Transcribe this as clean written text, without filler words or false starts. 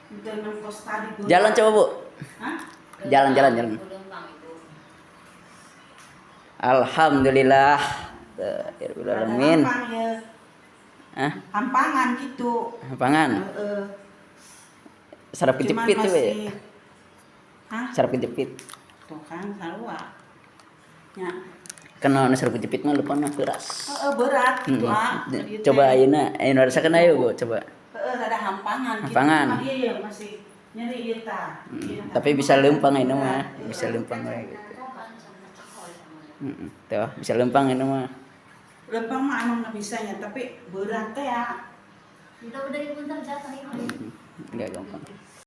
Dengan kos tadi. Jalan coba Bu. Hah? Jalan. Alhamdulillah. Rabbil alamin. Hah? Hampangan gitu. Hampangan. Sarap kejepit tuh ya. Hah? Sarap kejepit. Tuh kan sarua. Ya. Kena sarap kejepit mah lupa mah keras. Berat gitu Coba ayeuna rasakeun ayo Bu, coba. Ada hampangan. Hampangan. Gitu. Iya masih nyeri ieu tah. Tapi bisa lempang ini mah, bisa lempang we gitu. Tuh, bisa lempang ini mah. Lempang mah emang nggak bisanya, tapi berat teh ya. Kita udah dipunten jatuh ini. Enggak gampang.